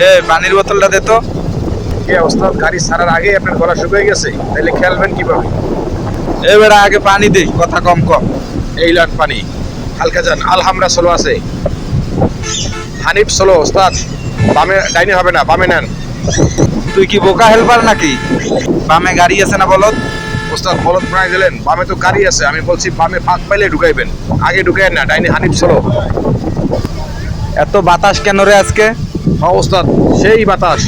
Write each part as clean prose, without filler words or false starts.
এ পানির বোতলটা দে তো। কি অবস্থা? গাড়ি ছাড়ার আগে আপনার গলা শুকিয়ে গেছে, তাহলে খেলবেন কিভাবে? এবার আগে পানি দে, কথা কম কম। এই লাট পানি। হালকা যান। আলহামরা সোলো আছে, হানিফ সোলো। ওস্তাদ বামে ডাইনে হবে না, বামে নেন। তুই কি বোকা হেল্পার নাকি? বামে গাড়ি আছে না বলত? ওস্তাদ বলদ প্রায় দিলেন, বামে তো গাড়ি আছে। আমি বলছি বামে ফাঁক পাইলে ঢুকাইবেন, আগে ঢুকাইন না। ডাইনে হানিফ সোলো। এত বাতাস কেন রে আজকে? হ্যাঁ ওস্তাদ, সেই বাতাস।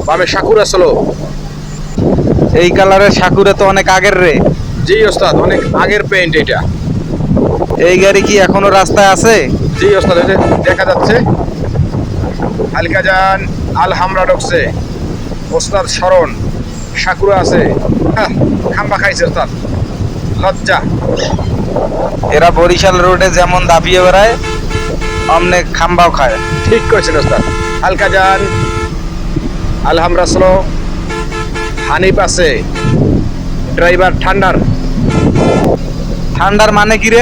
বামে সাকুরা সোলো। এই কালারের সাকুরে তো অনেক আগের রে। জি ওস্তাদ, অনেক আগের পেইন্ট এটা। এই গাড়ি কি এখনো রাস্তায় আছে? জি ওস্তাদ, এই যে দেখা যাচ্ছে। হালকা যান। আলহামরা ঢুকছে। ওস্তাদ স্মরণ সাকুরা আছে। খাম্বা খাইছে ওস্তাদ, লজ্জা। এরা বরিশাল রোডে যেমন দাপিয়ে বেড়ায় অমনে খাম্বাও খায়। ঠিক করেছেন ওস্তাদ। হালকা যান। আলহামরা স্লো। হানিফ আছে। ড্রাইভার ঠান্ডার। ঠান্ডার মানে কি রে?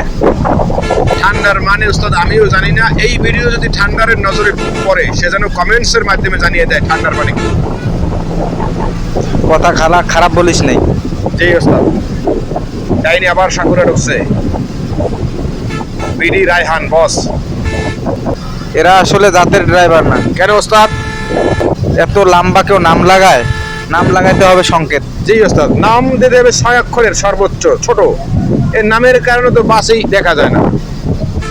ঠান্ডার মানে ওস্তাদ আমিও জানি না। এই ভিডিও যদি ঠান্ডারের নজরে পড়ে, সে যেন কমেন্টসের মাধ্যমে জানিয়ে দেয় ঠান্ডার মানে কি। কথা খারাপ বলিস নাই। জি ওস্তাদ। ডাইনি আবার সাকুরা ঢুকছে। বিডি রায়হান বস। এরা আসলে জাতের ড্রাইভার না। কেন ওস্তাদ? এত লম্বা কেউ নাম লাগায়? নাম লাগাইতে হবে সংকেত। জি ওস্তাদ, নাম দিয়ে দেবে 6 অক্ষরের, সর্বোচ্চ ছোট। এর নামের কারণে তো বাসেই দেখা যায় না।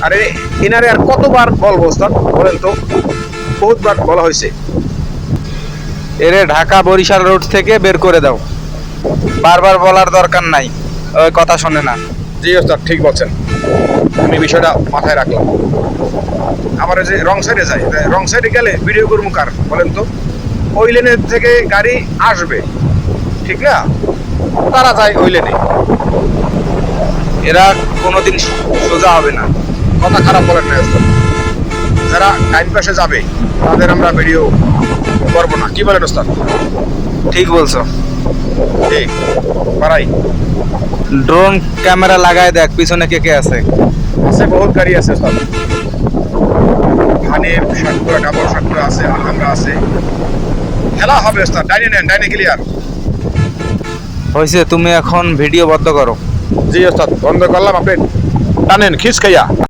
আরে এনারে আর কতবার বলবো ওস্তাদ, বলেন তো? বহুতবার বলা হয়েছে। এরে ঢাকা বরিশাল রোড থেকে বের করে দাও। বারবার বলার দরকার নাই, ওই কথা শোনে না। জি ওস্তাদ, ঠিক বলছেন। আমি বিষয়টা মাথায় রাখলাম। আবার ওই যে রং সাইডে যায়, রং সাইডে গেলে ভিডিও করবো কার, বলেন তো? ওই লেনের থেকে গাড়ি আসবে, ঠিক না? তারা যায় ওই লেনে। এরা কোনোদিন সোজা হবে না। কথা খারাপ বলেন না ওস্তাদ। যারা ডাইন পাশে যাবে তাদের আমরা ভিডিও করবো না, কি বলেন ওস্তাদ? ঠিক বলছো। এই পারাই ড্রোন ক্যামেরা লাগায় দেখ পিছনে কে কে আছে। আছে, বহুত গাড়ি আছে ওস্তাদ। হানিফ সাতপুরা, ডাবল সাতপুরা আছে, আলহামরা আছে। খেলা হবে ওস্তাদ। ডাইনে নেন, ডাইনে ক্লিয়ার। হয়েছে, তুমি এখন ভিডিও বন্ধ করো। জি ওস্তাদ, বন্ধ করলাম। আপনি টানেন খিস খাইয়া।